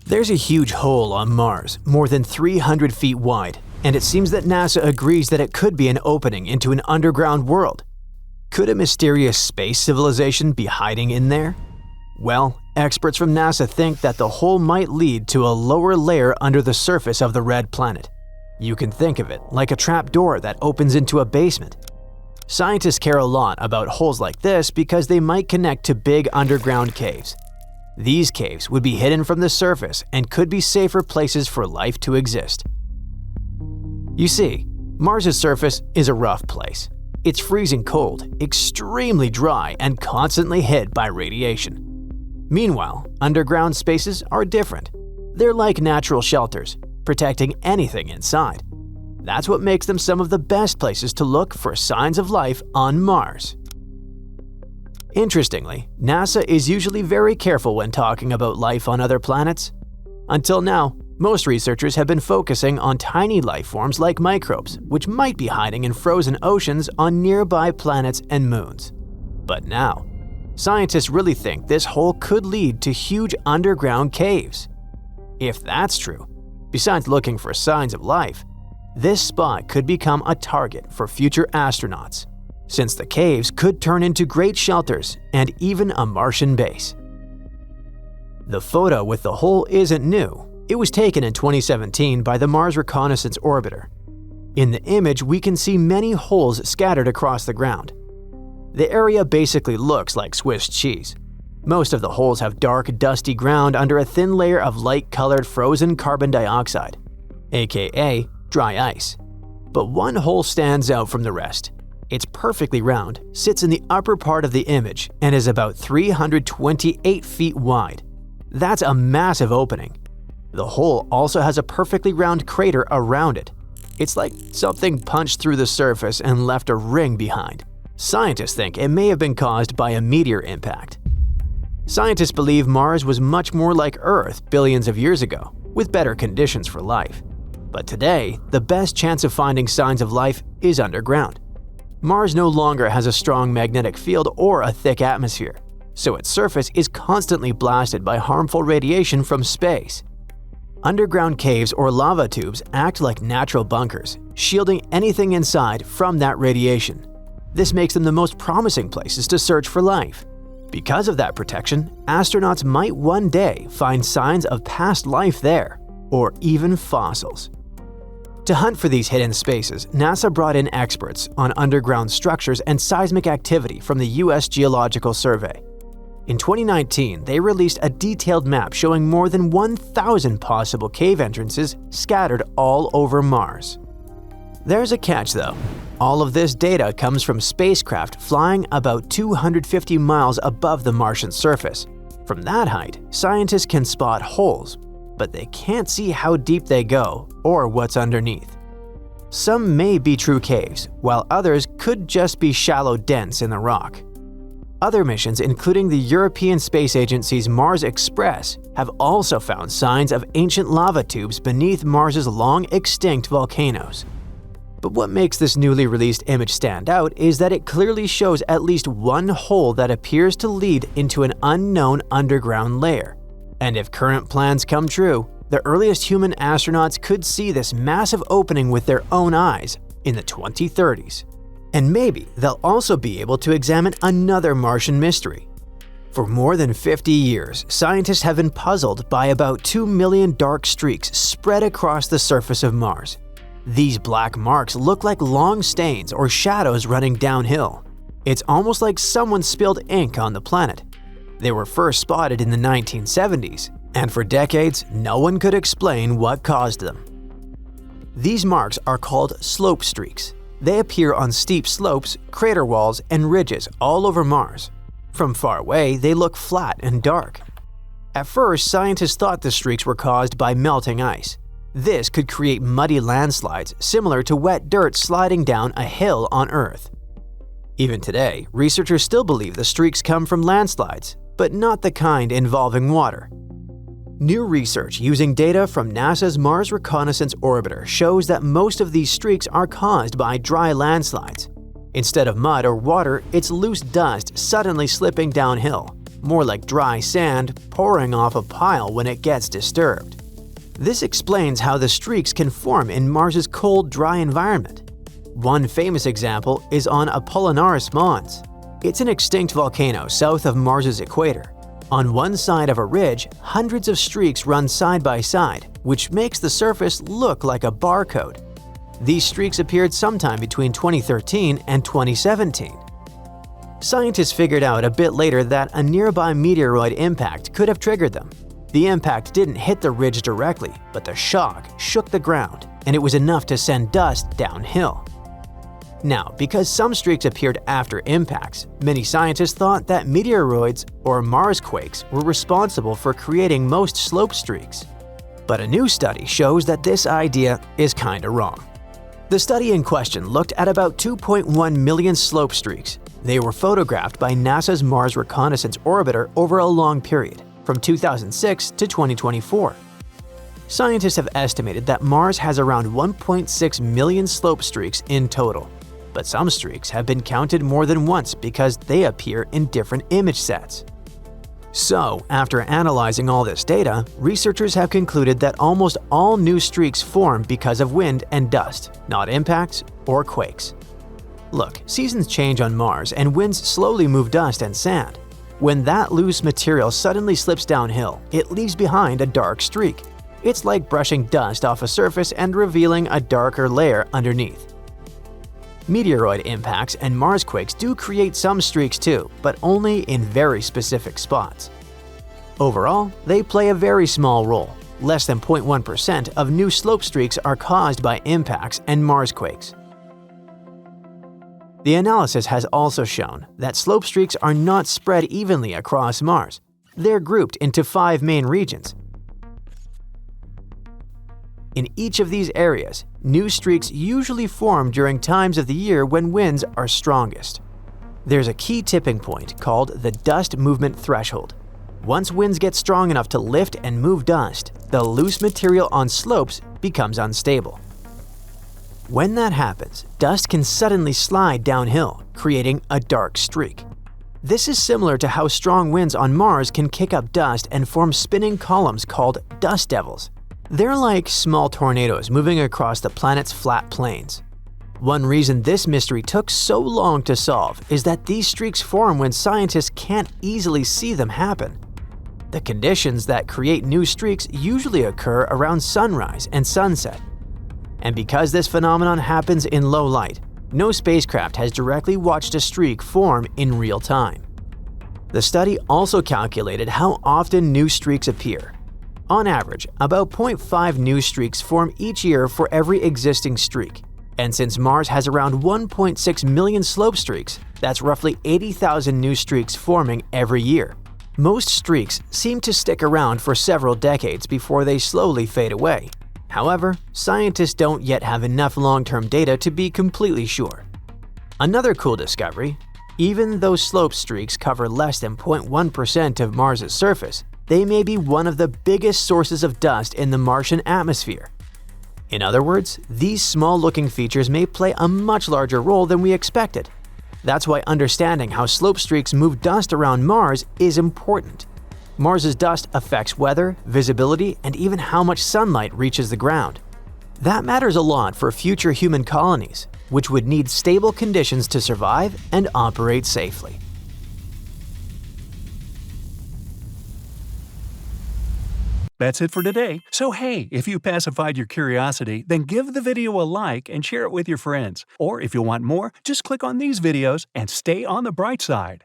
There's a huge hole on Mars, more than 300 feet wide, and it seems that NASA agrees that it could be an opening into an underground world. Could a mysterious space civilization be hiding in there? Well, experts from NASA think that the hole might lead to a lower layer under the surface of the red planet. You can think of it like a trap door that opens into a basement. Scientists care a lot about holes like this because they might connect to big underground caves. These caves would be hidden from the surface and could be safer places for life to exist. You see, Mars' surface is a rough place. It's freezing cold, extremely dry, and constantly hit by radiation. Meanwhile, underground spaces are different. They're like natural shelters, protecting anything inside. That's what makes them some of the best places to look for signs of life on Mars. Interestingly, NASA is usually very careful when talking about life on other planets. Until now, most researchers have been focusing on tiny life forms like microbes, which might be hiding in frozen oceans on nearby planets and moons. But now, scientists really think this hole could lead to huge underground caves. If that's true, besides looking for signs of life, this spot could become a target for future astronauts, since the caves could turn into great shelters and even a Martian base. The photo with the hole isn't new. It was taken in 2017 by the Mars Reconnaissance Orbiter. In the image, we can see many holes scattered across the ground. The area basically looks like Swiss cheese. Most of the holes have dark, dusty ground under a thin layer of light-colored frozen carbon dioxide, aka dry ice. But one hole stands out from the rest. It's perfectly round, sits in the upper part of the image, and is about 328 feet wide. That's a massive opening. The hole also has a perfectly round crater around it. It's like something punched through the surface and left a ring behind. Scientists think it may have been caused by a meteor impact. Scientists believe Mars was much more like Earth billions of years ago, with better conditions for life. But today, the best chance of finding signs of life is underground. Mars no longer has a strong magnetic field or a thick atmosphere, so its surface is constantly blasted by harmful radiation from space. Underground caves or lava tubes act like natural bunkers, shielding anything inside from that radiation. This makes them the most promising places to search for life. Because of that protection, astronauts might one day find signs of past life there, or even fossils. To hunt for these hidden spaces, NASA brought in experts on underground structures and seismic activity from the U.S. Geological Survey. In 2019, they released a detailed map showing more than 1,000 possible cave entrances scattered all over Mars. There's a catch though. All of this data comes from spacecraft flying about 250 miles above the Martian surface. From that height, scientists can spot holes, but they can't see how deep they go or what's underneath. Some may be true caves, while others could just be shallow dents in the rock. Other missions, including the European Space Agency's Mars Express, have also found signs of ancient lava tubes beneath Mars's long-extinct volcanoes. But what makes this newly released image stand out is that it clearly shows at least one hole that appears to lead into an unknown underground layer. And if current plans come true, the earliest human astronauts could see this massive opening with their own eyes in the 2030s. And maybe they'll also be able to examine another Martian mystery. For more than 50 years, scientists have been puzzled by about 2 million dark streaks spread across the surface of Mars. These black marks look like long stains or shadows running downhill. It's almost like someone spilled ink on the planet. They were first spotted in the 1970s, and for decades, no one could explain what caused them. These marks are called slope streaks. They appear on steep slopes, crater walls, and ridges all over Mars. From far away, they look flat and dark. At first, scientists thought the streaks were caused by melting ice. This could create muddy landslides similar to wet dirt sliding down a hill on Earth. Even today, researchers still believe the streaks come from landslides, but not the kind involving water. New research using data from NASA's Mars Reconnaissance Orbiter shows that most of these streaks are caused by dry landslides. Instead of mud or water, it's loose dust suddenly slipping downhill. more like dry sand pouring off a pile when it gets disturbed. This explains how the streaks can form in Mars's cold, dry environment. One famous example is on Apollinaris Mons. It's an extinct volcano south of Mars's equator. On one side of a ridge, hundreds of streaks run side by side, which makes the surface look like a barcode. These streaks appeared sometime between 2013 and 2017. Scientists figured out a bit later that a nearby meteoroid impact could have triggered them. The impact didn't hit the ridge directly, but the shock shook the ground, and it was enough to send dust downhill. Now, because some streaks appeared after impacts, many scientists thought that meteoroids or Marsquakes were responsible for creating most slope streaks. But a new study shows that this idea is kinda wrong. The study in question looked at about 2.1 million slope streaks. They were photographed by NASA's Mars Reconnaissance Orbiter over a long period, from 2006 to 2024. Scientists have estimated that Mars has around 1.6 million slope streaks in total. But some streaks have been counted more than once because they appear in different image sets. So, after analyzing all this data, researchers have concluded that almost all new streaks form because of wind and dust, not impacts or quakes. Look, seasons change on Mars and winds slowly move dust and sand. When that loose material suddenly slips downhill, it leaves behind a dark streak. It's like brushing dust off a surface and revealing a darker layer underneath. Meteoroid impacts and Marsquakes do create some streaks too, but only in very specific spots. Overall, they play a very small role. Less than 0.1% of new slope streaks are caused by impacts and Marsquakes. The analysis has also shown that slope streaks are not spread evenly across Mars. They're grouped into 5 main regions. In each of these areas, new streaks usually form during times of the year when winds are strongest. There's a key tipping point called the dust movement threshold. Once winds get strong enough to lift and move dust, the loose material on slopes becomes unstable. When that happens, dust can suddenly slide downhill, creating a dark streak. This is similar to how strong winds on Mars can kick up dust and form spinning columns called dust devils. They're like small tornadoes moving across the planet's flat plains. One reason this mystery took so long to solve is that these streaks form when scientists can't easily see them happen. The conditions that create new streaks usually occur around sunrise and sunset. And because this phenomenon happens in low light, no spacecraft has directly watched a streak form in real time. The study also calculated how often new streaks appear. On average, about 0.5 new streaks form each year for every existing streak. And since Mars has around 1.6 million slope streaks, that's roughly 80,000 new streaks forming every year. Most streaks seem to stick around for several decades before they slowly fade away. However, scientists don't yet have enough long-term data to be completely sure. Another cool discovery: even though slope streaks cover less than 0.1% of Mars's surface, they may be one of the biggest sources of dust in the Martian atmosphere. In other words, these small-looking features may play a much larger role than we expected. That's why understanding how slope streaks move dust around Mars is important. Mars's dust affects weather, visibility, and even how much sunlight reaches the ground. That matters a lot for future human colonies, which would need stable conditions to survive and operate safely. That's it for today. So hey, if you pacified your curiosity, then give the video a like and share it with your friends. Or if you want more, just click on these videos and stay on the bright side.